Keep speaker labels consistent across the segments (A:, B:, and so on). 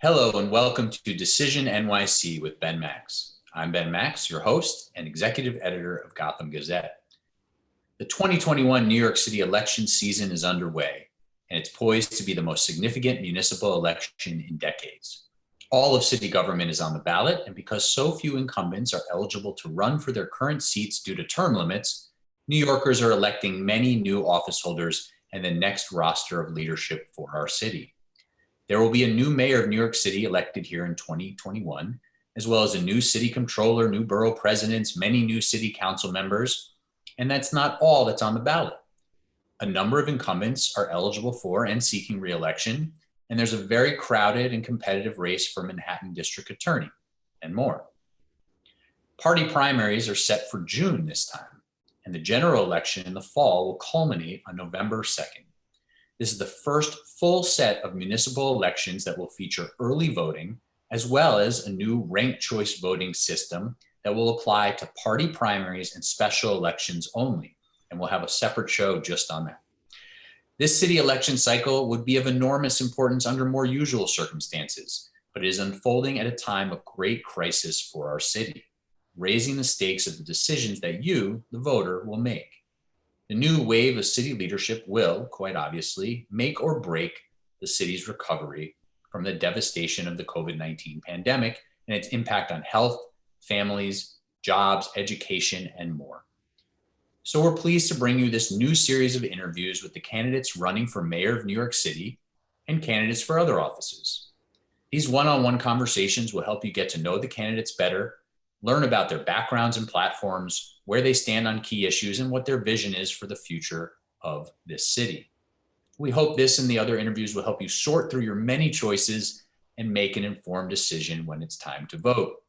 A: Hello and welcome to Decision NYC with Ben Max. I'm Ben Max, your host and executive editor of Gotham Gazette. The 2021 New York City election season is underway, and it's poised to be the most significant municipal election in decades. All of city government is on the ballot, and because so few incumbents are eligible to run for their current seats due to term limits, New Yorkers are electing many new office holders and the next roster of leadership for our city. There will be a new mayor of New York City elected here in 2021, as well as a new city controller, new borough presidents, many new city council members, and that's not all that's on the ballot. A number of incumbents are eligible for and seeking re-election, and there's a very crowded and competitive race for Manhattan District Attorney, and more. Party primaries are set for June this time, and the general election in the fall will culminate on November 2nd. This is the first full set of municipal elections that will feature early voting, as well as a new ranked choice voting system that will apply to party primaries and special elections only, and we'll have a separate show just on that. This city election cycle would be of enormous importance under more usual circumstances, but it is unfolding at a time of great crisis for our city, raising the stakes of the decisions that you, the voter, will make. The new wave of city leadership will, quite obviously, make or break the city's recovery from the devastation of the COVID-19 pandemic and its impact on health, families, jobs, education, and more. So we're pleased to bring you this new series of interviews with the candidates running for mayor of New York City and candidates for other offices. These one-on-one conversations will help you get to know the candidates better, learn about their backgrounds and platforms, where they stand on key issues, and what their vision is for the future of this city. We hope this and the other interviews will help you sort through your many choices and make an informed decision when it's time to vote.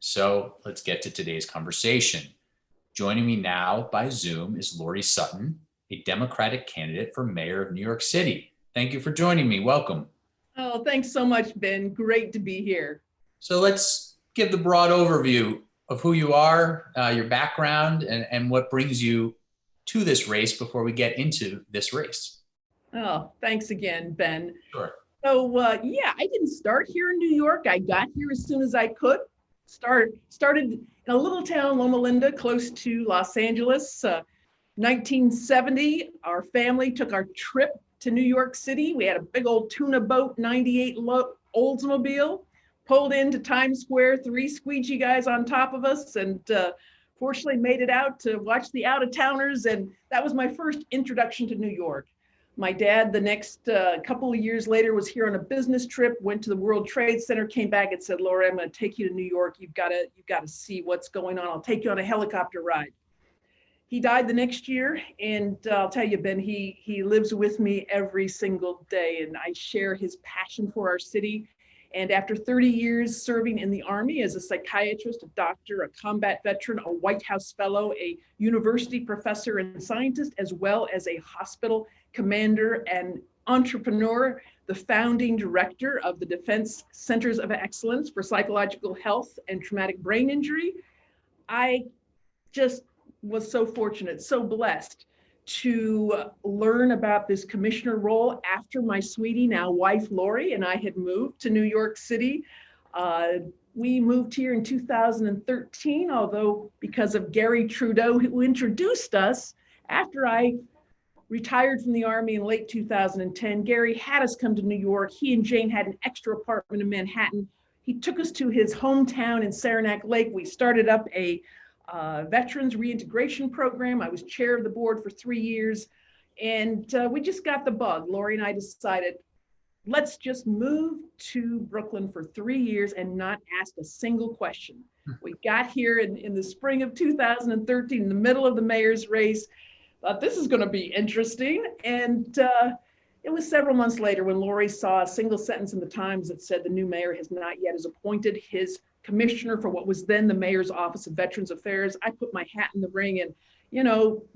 A: So let's get to today's conversation. Joining me now by Zoom is Loree Sutton, a Democratic candidate for mayor of New York City. Thank you for joining me. Welcome.
B: Oh, thanks so much, Ben. Great to be here.
A: So let's give the broad overview of who you are, your background, and what brings you to this race before we get into this race.
B: Oh, thanks again, Ben.
A: Sure.
B: So I didn't start here in New York. I got here as soon as I could. Started in a little town, Loma Linda, close to Los Angeles. 1970, our family took our trip to New York City. We had a big old tuna boat, 98 Oldsmobile. Pulled into Times Square, 3 squeegee guys on top of us, and fortunately made it out to watch the out-of-towners, and that was my first introduction to New York. My dad, the next couple of years later, was here on a business trip, went to the World Trade Center, came back and said, "Laura, I'm going to take you to New York. You've got to see what's going on. I'll take you on a helicopter ride." He died the next year, and I'll tell you, Ben, he lives with me every single day, and I share his passion for our city. And after 30 years serving in the Army as a psychiatrist, a doctor, a combat veteran, a White House fellow, a university professor and scientist, as well as a hospital commander and entrepreneur, the founding director of the Defense Centers of Excellence for Psychological Health and Traumatic Brain Injury, I just was so fortunate, so blessed to learn about this commissioner role after my sweetie, now wife Laurie, and I had moved to New York City. We moved here in 2013, although because of Gary Trudeau, who introduced us after I retired from the Army in late 2010, Gary had us come to New York. He and Jane had an extra apartment in Manhattan. He took us to his hometown in Saranac Lake. We started up a veterans reintegration program. I was chair of the board for 3 years, and we just got the bug. Laurie and I decided, let's just move to Brooklyn for 3 years and not ask a single question. We got here in the spring of 2013, in the middle of the mayor's race. Thought this is going to be interesting, and it was several months later when Laurie saw a single sentence in the Times that said the new mayor has not yet appointed his commissioner for what was then the mayor's office of Veterans Affairs. I put my hat in the ring and,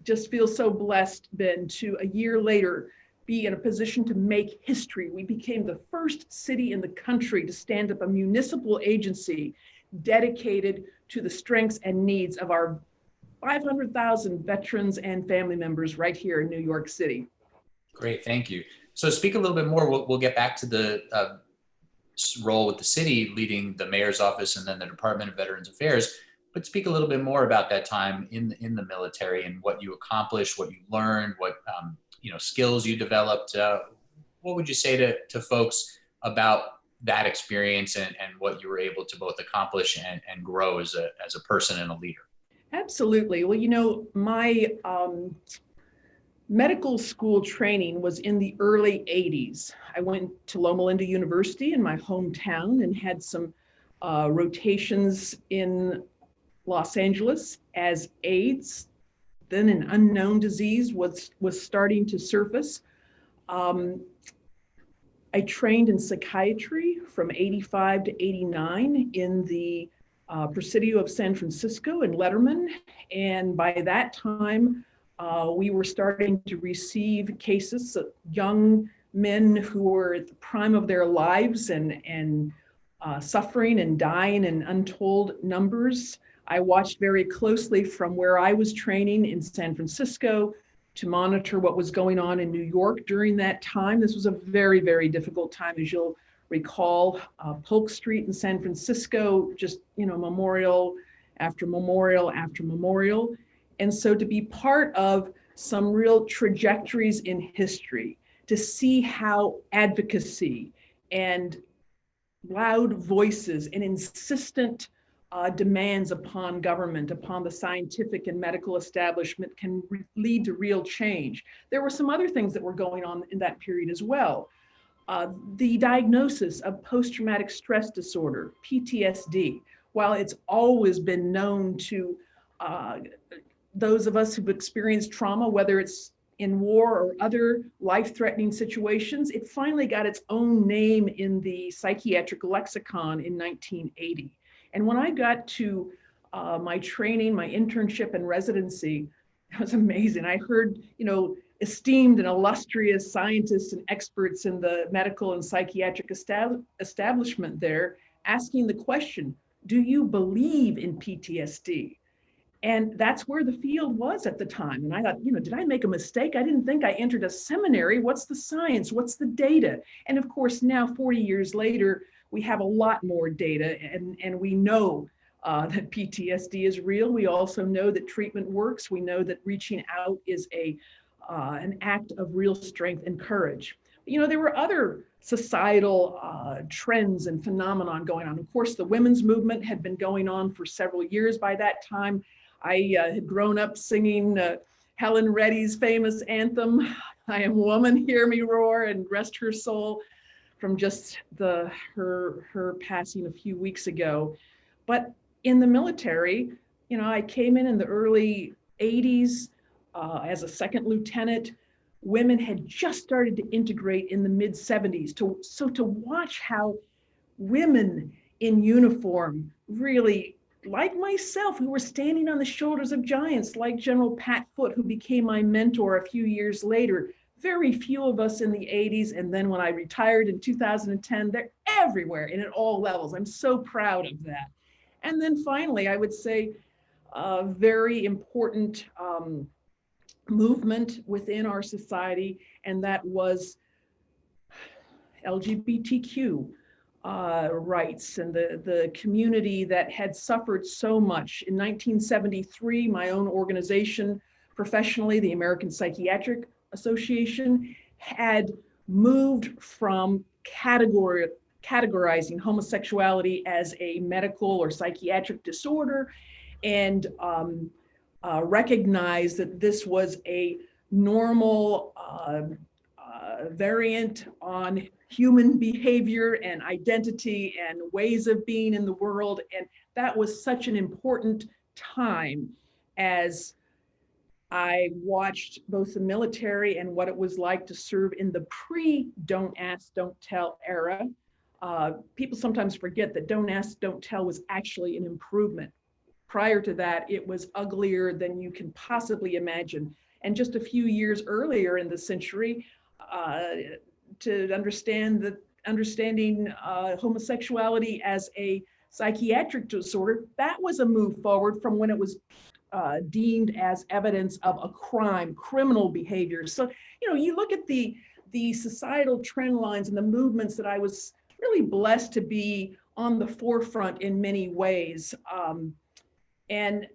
B: just feel so blessed, Ben, to a year later be in a position to make history. We became the first city in the country to stand up a municipal agency dedicated to the strengths and needs of our 500,000 veterans and family members right here in New York City.
A: Great, thank you. So speak a little bit more. We'll get back to the role with the city, leading the mayor's office and then the Department of Veterans Affairs. But speak a little bit more about that time in the military and what you accomplished, what you learned, what skills you developed. What would you say to folks about that experience and what you were able to both accomplish and grow as a person and a leader?
B: Absolutely. Well, my medical school training was in the early 80s. I went to Loma Linda University in my hometown and had some rotations in Los Angeles as AIDS. Then an unknown disease was starting to surface. I trained in psychiatry from 85 to 89 in the Presidio of San Francisco in Letterman. And by that time, we were starting to receive cases of young men who were at the prime of their lives and suffering and dying in untold numbers. I watched very closely from where I was training in San Francisco to monitor what was going on in New York during that time. This was a very, very difficult time, as you'll recall. Polk Street in San Francisco, just, memorial after memorial after memorial. And so to be part of some real trajectories in history, to see how advocacy and loud voices and insistent demands upon government, upon the scientific and medical establishment can lead to real change. There were some other things that were going on in that period as well. The diagnosis of post-traumatic stress disorder, PTSD, while it's always been known to those of us who've experienced trauma, whether it's in war or other life-threatening situations, it finally got its own name in the psychiatric lexicon in 1980. And when I got to my training, my internship and residency, it was amazing. I heard, esteemed and illustrious scientists and experts in the medical and psychiatric establishment there asking the question, do you believe in PTSD? And that's where the field was at the time. And I thought, did I make a mistake? I didn't think I entered a seminary. What's the science? What's the data? And of course, now 40 years later, we have a lot more data and we know that PTSD is real. We also know that treatment works. We know that reaching out is an act of real strength and courage. There were other societal trends and phenomenon going on. Of course, the women's movement had been going on for several years by that time. I had grown up singing Helen Reddy's famous anthem, I am woman, hear me roar, and rest her soul, from just her passing a few weeks ago. But in the military, I came in the early 80s as a second lieutenant. Women had just started to integrate in the mid 70s. So to watch how women in uniform, really, like myself, who were standing on the shoulders of giants like General Pat Foote, who became my mentor a few years later. Very few of us in the 80s. And then when I retired in 2010, they're everywhere and at all levels. I'm so proud of that. And then finally, I would say a very important movement within our society, and that was LGBTQ rights and the community that had suffered so much. In 1973, my own organization, professionally, the American Psychiatric Association, had moved from categorizing homosexuality as a medical or psychiatric disorder and recognized that this was a normal variant on human behavior and identity and ways of being in the world. And that was such an important time as I watched both the military and what it was like to serve in the pre-Don't Ask, Don't Tell era. People sometimes forget that Don't Ask, Don't Tell was actually an improvement. Prior to that, it was uglier than you can possibly imagine. And just a few years earlier in the century, to understanding homosexuality as a psychiatric disorder, that was a move forward from when it was deemed as evidence of a crime, criminal behavior. So, you look at the societal trend lines and the movements that I was really blessed to be on the forefront in many ways. And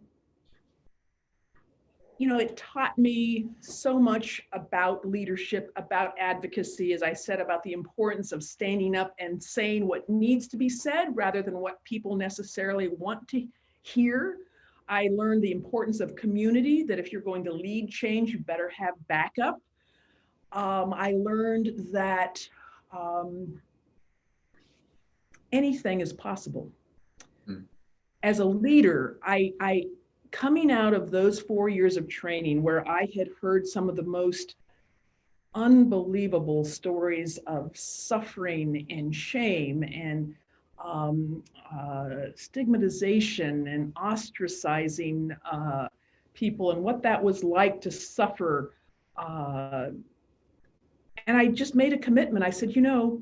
B: you know, it taught me so much about leadership, about advocacy, as I said, about the importance of standing up and saying what needs to be said rather than what people necessarily want to hear. I learned the importance of community, that if you're going to lead change, you better have backup. I learned that anything is possible. As a leader, I coming out of those 4 years of training where I had heard some of the most unbelievable stories of suffering and shame and stigmatization and ostracizing people and what that was like to suffer. And I just made a commitment. I said, you know,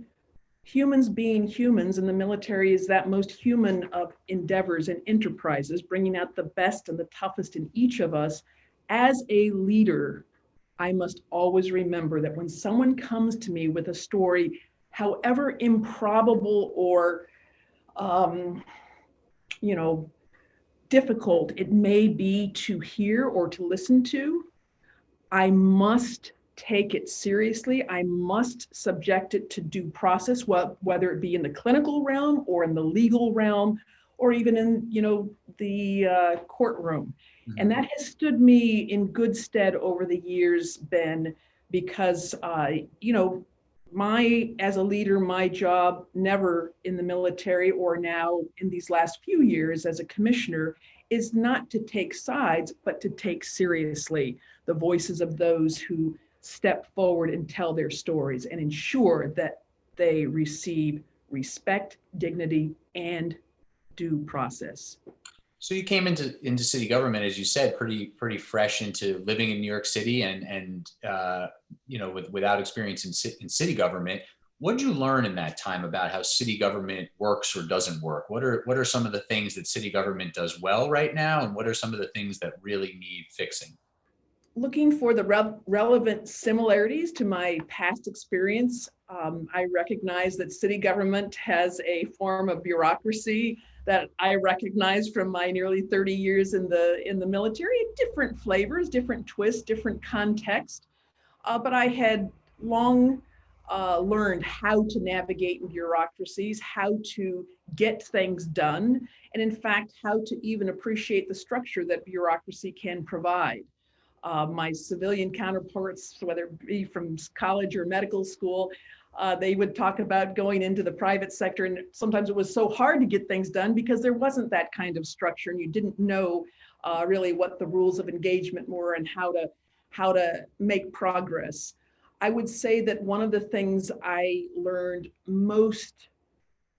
B: humans being humans, and the military is that most human of endeavors and enterprises, bringing out the best and the toughest in each of us. As a leader, I must always remember that when someone comes to me with a story, however improbable or, you know, difficult it may be to hear or to listen to, I must take it seriously. I must subject it to due process, whether it be in the clinical realm or in the legal realm, or even in, you know, the courtroom. Mm-hmm. And that has stood me in good stead over the years, Ben, because, you know, as a leader, my job never in the military or now in these last few years as a commissioner is not to take sides, but to take seriously the voices of those who step forward and tell their stories and ensure that they receive respect, dignity, and due process.
A: So you came into city government, as you said, pretty fresh into living in New York City and you know, without experience in city government. What did you learn in that time about how city government works or doesn't work? What are some of the things that city government does well right now, and what are some of the things that really need fixing?
B: Looking for the relevant similarities to my past experience, I recognize that city government has a form of bureaucracy that I recognize from my nearly 30 years in the military. Different flavors, different twists, different context, but I had long learned how to navigate bureaucracies, how to get things done, and in fact, how to even appreciate the structure that bureaucracy can provide. My civilian counterparts, whether it be from college or medical school, they would talk about going into the private sector, and sometimes it was so hard to get things done because there wasn't that kind of structure, and you didn't know really what the rules of engagement were and how to make progress. I would say that one of the things I learned most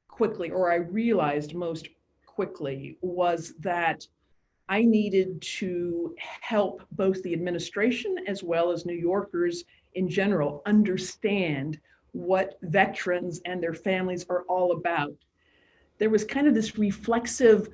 B: quickly, or I realized most quickly, was that I needed to help both the administration as well as New Yorkers in general understand what veterans and their families are all about. There was kind of this reflexive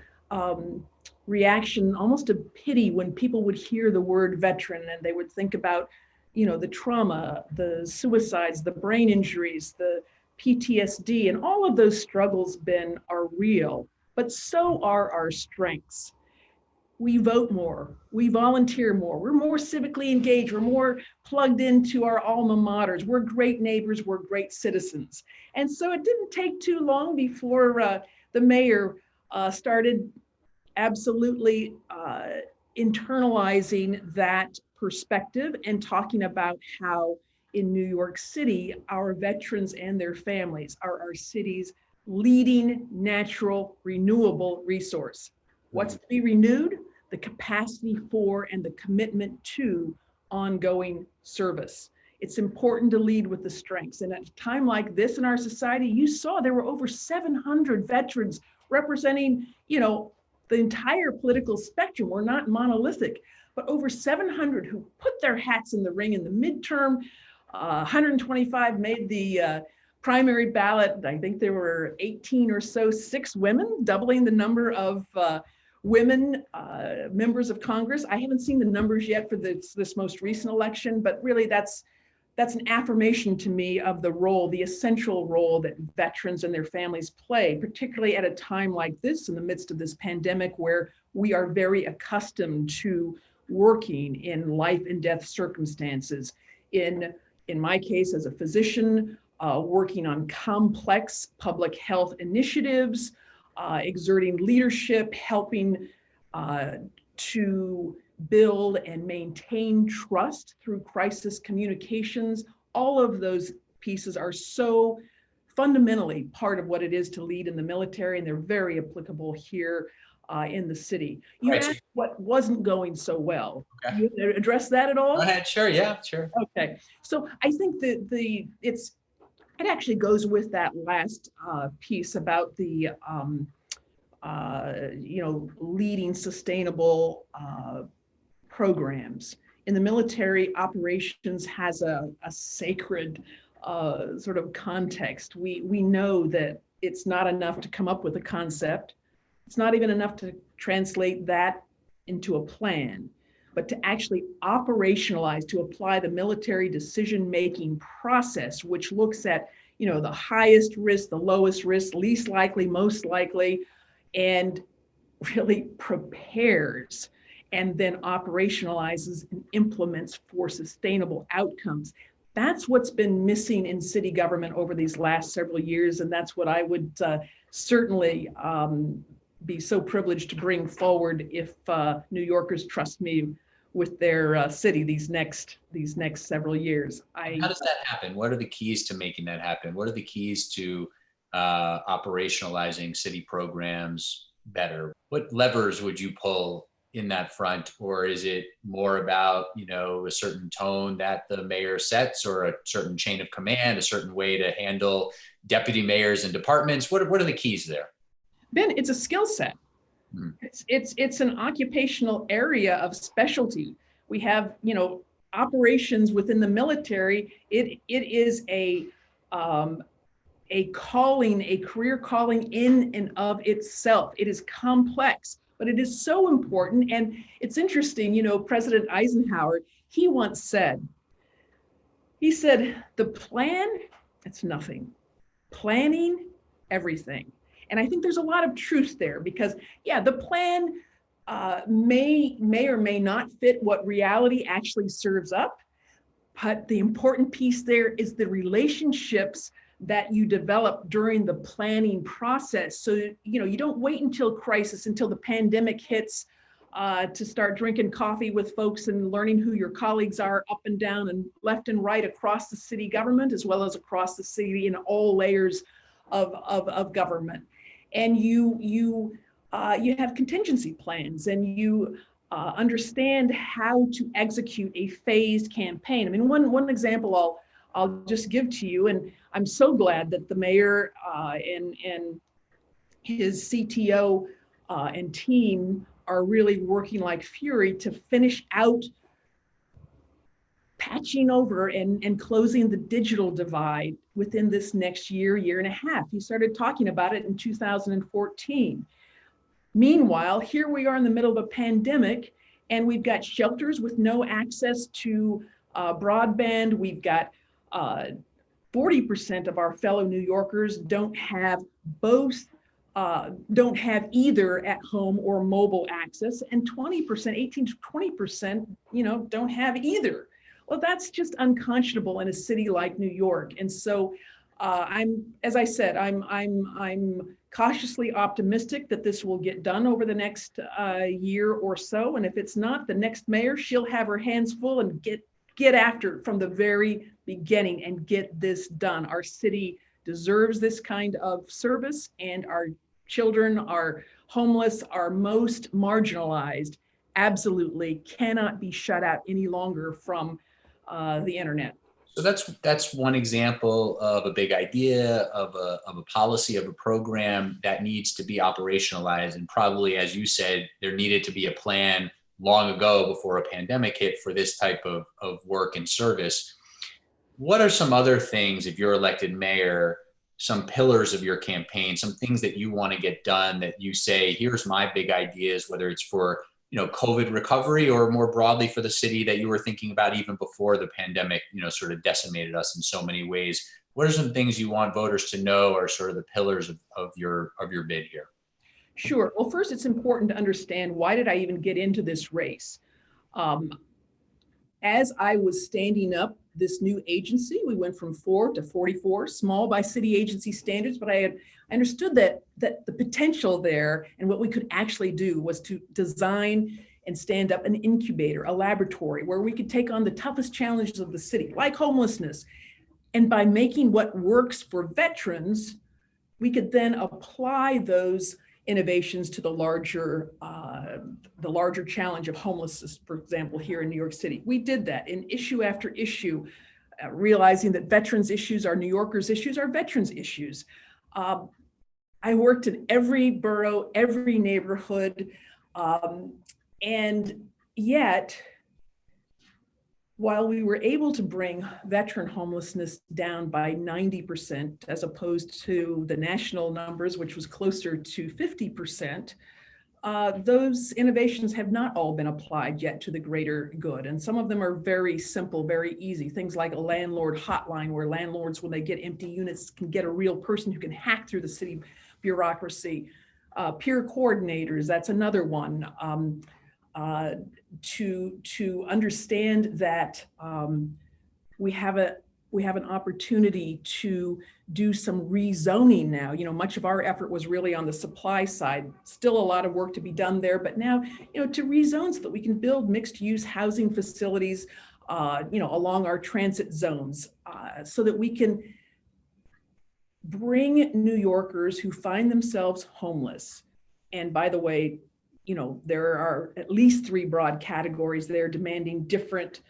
B: reaction, almost a pity, when people would hear the word veteran and they would think about, you know, the trauma, the suicides, the brain injuries, the PTSD, and all of those struggles, Ben, are real, but so are our strengths. We vote more, we volunteer more, we're more civically engaged, we're more plugged into our alma maters, we're great neighbors, we're great citizens. And so it didn't take too long before the mayor started absolutely internalizing that perspective and talking about how in New York City, our veterans and their families are our city's leading natural renewable resource. What's to be renewed? The capacity for and the commitment to ongoing service. It's important to lead with the strengths. And at a time like this in our society, you saw there were over 700 veterans representing, you know, the entire political spectrum. We're not monolithic, but over 700 who put their hats in the ring in the midterm. 125 made the primary ballot. I think there were 18 or so, 6 women, doubling the number of women members of Congress. I haven't seen the numbers yet for this most recent election, but really that's that's an affirmation to me of the role, the essential role that veterans and their families play, particularly at a time like this, in the midst of this pandemic, where we are very accustomed to working in life and death circumstances. In my case, as a physician, working on complex public health initiatives, exerting leadership, helping to build and maintain trust through crisis communications. All of those pieces are so fundamentally part of what it is to lead in the military, and they're very applicable here in the city. You asked what wasn't going so well.
A: Okay.
B: You address that at all?
A: Go ahead. Sure. Yeah, sure.
B: Okay. So I think that it actually goes with that last piece about the leading sustainable programs. In the military, operations has a sacred sort of context. We know that it's not enough to come up with a concept. It's not even enough to translate that into a plan, but to actually operationalize, to apply the military decision-making process, which looks at, the highest risk, the lowest risk, least likely, most likely, and really prepares and then operationalizes and implements for sustainable outcomes. That's what's been missing in city government over these last several years, and that's what I would certainly be so privileged to bring forward if New Yorkers trust me with their city these next several years.
A: How does that happen? What are the keys to making that happen? What are the keys to operationalizing city programs better? What levers would you pull in that front? Or is it more about, a certain tone that the mayor sets, or a certain chain of command, a certain way to handle deputy mayors and departments? What are the keys there?
B: Ben, it's a skill set. It's an occupational area of specialty. We have, operations within the military. It is a calling, a career calling in and of itself. It is complex, but it is so important. And it's interesting, President Eisenhower, he once said, the plan, it's nothing. Planning, everything. And I think there's a lot of truth there, because the plan may or may not fit what reality actually serves up. But the important piece there is the relationships that you develop during the planning process. So, you don't wait until crisis, until the pandemic hits, to start drinking coffee with folks and learning who your colleagues are up and down and left and right across the city government, as well as across the city in all layers of government. And you have contingency plans, and you understand how to execute a phased campaign. I mean, one example I'll just give to you, and I'm so glad that the mayor and his CTO and team are really working like fury to finish out patching over and closing the digital divide within this next year and a half. He started talking about it in 2014. Meanwhile, here we are in the middle of a pandemic, and we've got shelters with no access to broadband. We've got 40% of our fellow New Yorkers don't have either at home or mobile access, and 18 to 20%, don't have either. Well, that's just unconscionable in a city like New York. And so I'm cautiously optimistic that this will get done over the next year or so. And if it's not, the next mayor, she'll have her hands full and get after it from the very beginning and get this done. Our city deserves this kind of service, and our children, our homeless, our most marginalized, absolutely cannot be shut out any longer from the internet.
A: So that's one example of a big idea, of a policy, of a program that needs to be operationalized. And probably, as you said, there needed to be a plan long ago before a pandemic hit for this type of work and service. What are some other things, if you're elected mayor, some pillars of your campaign, some things that you want to get done that you say, here's my big ideas, whether it's for COVID recovery, or more broadly for the city that you were thinking about even before the pandemic, sort of decimated us in so many ways? What are some things you want voters to know are sort of the pillars of your bid here?
B: Sure. Well, first, it's important to understand, why did I even get into this race? As I was standing up this new agency, we went from 4 to 44, small by city agency standards, but I understood that the potential there and what we could actually do was to design and stand up an incubator, a laboratory where we could take on the toughest challenges of the city, like homelessness. And by making what works for veterans, we could then apply those innovations to the larger challenge of homelessness, for example, here in New York City. We did that in issue after issue, realizing that veterans' issues are New Yorkers' issues, are veterans' issues. I worked in every borough, every neighborhood, and yet, while we were able to bring veteran homelessness down by 90%, as opposed to the national numbers, which was closer to 50%, those innovations have not all been applied yet to the greater good. And some of them are very simple, very easy. Things like a landlord hotline, where landlords, when they get empty units, can get a real person who can hack through the city bureaucracy. Peer coordinators, that's another one. To understand that we have an opportunity to do some rezoning now. Much of our effort was really on the supply side. Still a lot of work to be done there, but now, to rezone so that we can build mixed-use housing facilities, along our transit zones, so that we can bring New Yorkers who find themselves homeless. And by the way, there are at least 3 broad categories there demanding different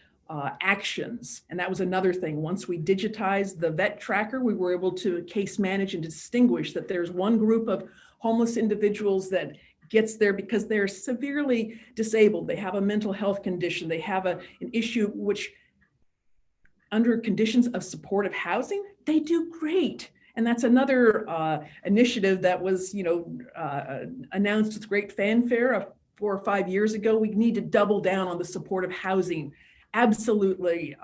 B: actions. And that was another thing. Once we digitized the vet tracker, we were able to case manage and distinguish that there's one group of homeless individuals that gets there because they're severely disabled. They have a mental health condition. They have an issue which, under conditions of supportive housing, they do great. And that's another initiative that was, announced with great fanfare 4 or 5 years ago. We need to double down on the supportive housing. Absolutely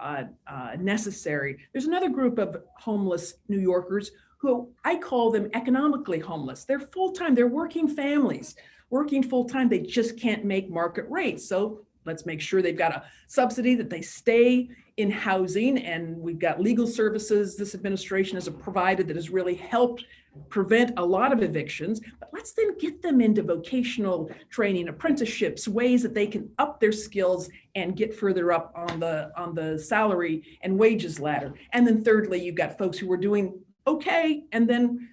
B: necessary. There's another group of homeless New Yorkers who I call them economically homeless. They're full-time, they're working families, working full-time. They just can't make market rates. So let's make sure they've got a subsidy, that they stay in housing. And we've got legal services this administration has provided that has really helped prevent a lot of evictions. But let's then get them into vocational training, apprenticeships, ways that they can up their skills and get further up on the salary and wages ladder. And then thirdly, you've got folks who were doing okay, and then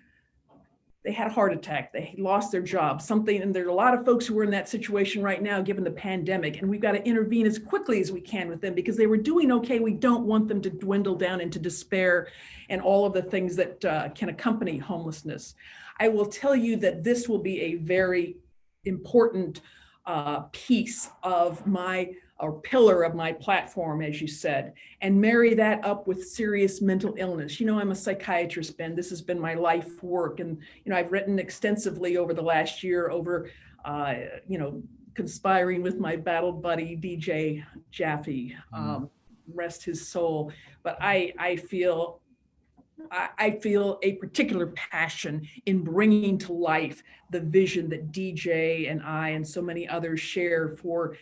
B: they had a heart attack, they lost their job, something, and there are a lot of folks who are in that situation right now, given the pandemic, and we've got to intervene as quickly as we can with them because they were doing okay. We don't want them to dwindle down into despair and all of the things that can accompany homelessness. I will tell you that this will be a very important piece of or pillar of my platform, as you said, and marry that up with serious mental illness. I'm a psychiatrist, Ben. This has been my life work. And, I've written extensively over the last year over, conspiring with my battle buddy, DJ Jaffe, rest his soul. But I feel a particular passion in bringing to life the vision that DJ and I and so many others share for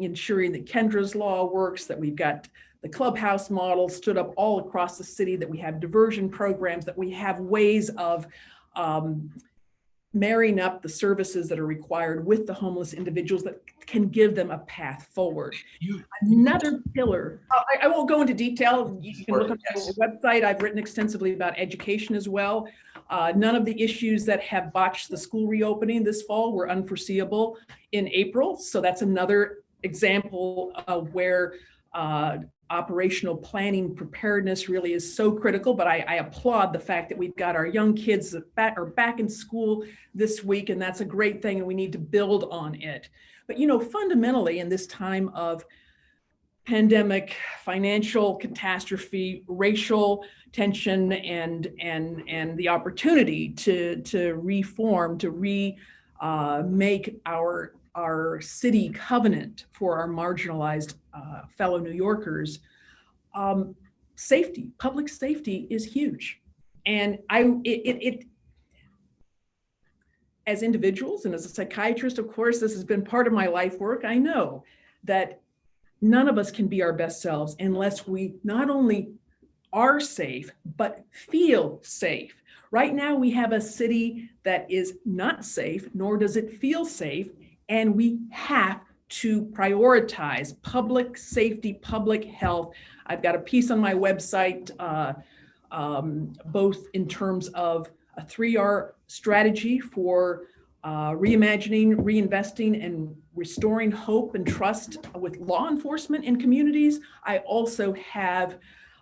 B: ensuring that Kendra's law works, that we've got the clubhouse model stood up all across the city, that we have diversion programs, that we have ways of marrying up the services that are required with the homeless individuals that can give them a path forward. Another pillar, I won't go into detail. You can look up the website. I've written extensively about education as well. None of the issues that have botched the school reopening this fall were unforeseeable in April. So that's another example of where operational planning preparedness really is so critical. But I applaud the fact that we've got our young kids that are back in school this week, and that's a great thing, and we need to build on it. But fundamentally, in this time of pandemic, financial catastrophe, racial tension, and the opportunity to reform, to make our our city covenant for our marginalized fellow New Yorkers, safety, public safety is huge. And as individuals and as a psychiatrist, of course, this has been part of my life work. I know that none of us can be our best selves unless we not only are safe, but feel safe. Right now, we have a city that is not safe, nor does it feel safe, and we have to prioritize public safety, public health. I've got a piece on my website, both in terms of a 3R strategy for reimagining, reinvesting, and restoring hope and trust with law enforcement in communities. I also have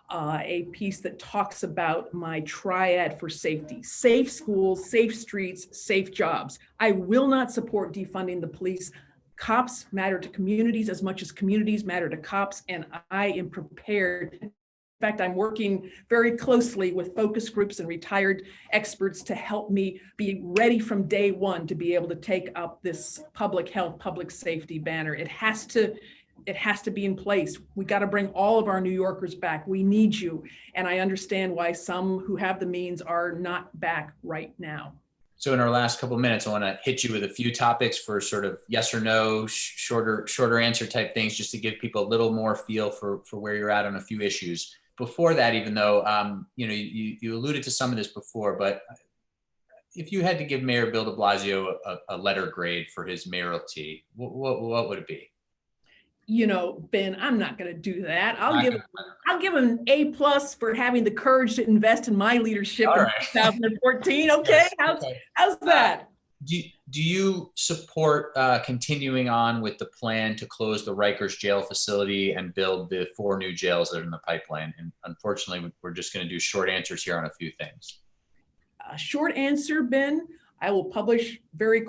B: a piece that talks about my triad for safety: safe schools, safe streets, safe jobs. I will not support defunding the police. Cops matter to communities as much as communities matter to cops, and I am prepared. In fact, I'm working very closely with focus groups and retired experts to help me be ready from day one to be able to take up this public health, public safety banner. It has to be in place. We got to bring all of our New Yorkers back. We need you. And I understand why some who have the means are not back right now.
A: So in our last couple of minutes, I want to hit you with a few topics for sort of yes or no, shorter answer type things, just to give people a little more feel for where you're at on a few issues. Before that, even though, you alluded to some of this before, but if you had to give Mayor Bill de Blasio a letter grade for his mayoralty, what would it be?
B: Ben, I'm not going to do that. I'll give him A+ for having the courage to invest in my leadership in 2014. Okay, how's that?
A: Do you support continuing on with the plan to close the Rikers jail facility and build the 4 new jails that are in the pipeline? And unfortunately, we're just going to do short answers here on a few things.
B: Short answer, Ben. I will publish very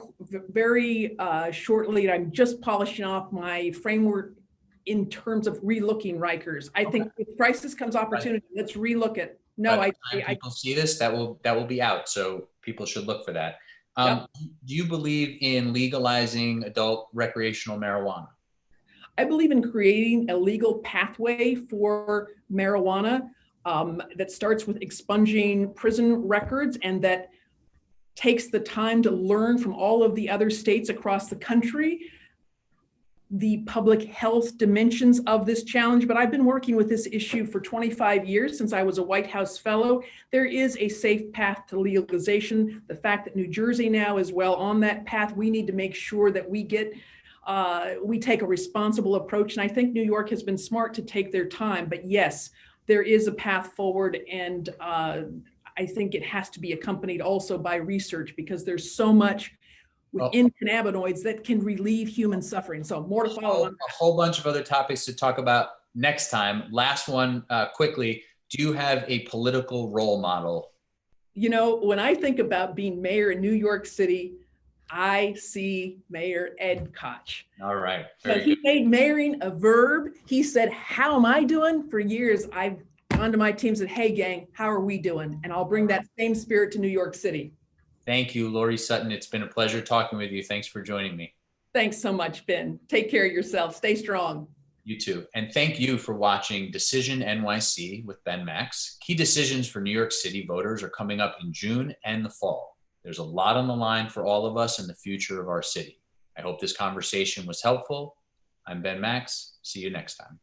B: shortly. I'm just polishing off my framework in terms of relooking Rikers. I think if crisis comes opportunity, let's relook it. No,
A: By the time people see this, that will be out. So people should look for that.
B: Yep.
A: Do you believe in legalizing adult recreational marijuana?
B: I believe in creating a legal pathway for marijuana that starts with expunging prison records and that takes the time to learn from all of the other states across the country the public health dimensions of this challenge. But I've been working with this issue for 25 years since I was a White House fellow. There is a safe path to legalization. The fact that New Jersey now is well on that path, we need to make sure that we take a responsible approach. And I think New York has been smart to take their time. But yes, there is a path forward, and I think it has to be accompanied also by research, because there's so much within cannabinoids that can relieve human suffering. So more to follow on.
A: A whole bunch of other topics to talk about next time. Last one, quickly. Do you have a political role model?
B: When I think about being mayor in New York City, I see Mayor Ed Koch.
A: All right.
B: But he made mayoring a verb. He said, how am I doing? For years, I've gone to my team and said, hey, gang, how are we doing? And I'll bring that same spirit to New York City.
A: Thank you, Laurie Sutton. It's been a pleasure talking with you. Thanks for joining me.
B: Thanks so much, Ben. Take care of yourself. Stay strong.
A: You too. And thank you for watching Decision NYC with Ben Max. Key decisions for New York City voters are coming up in June and the fall. There's a lot on the line for all of us in the future of our city. I hope this conversation was helpful. I'm Ben Max. See you next time.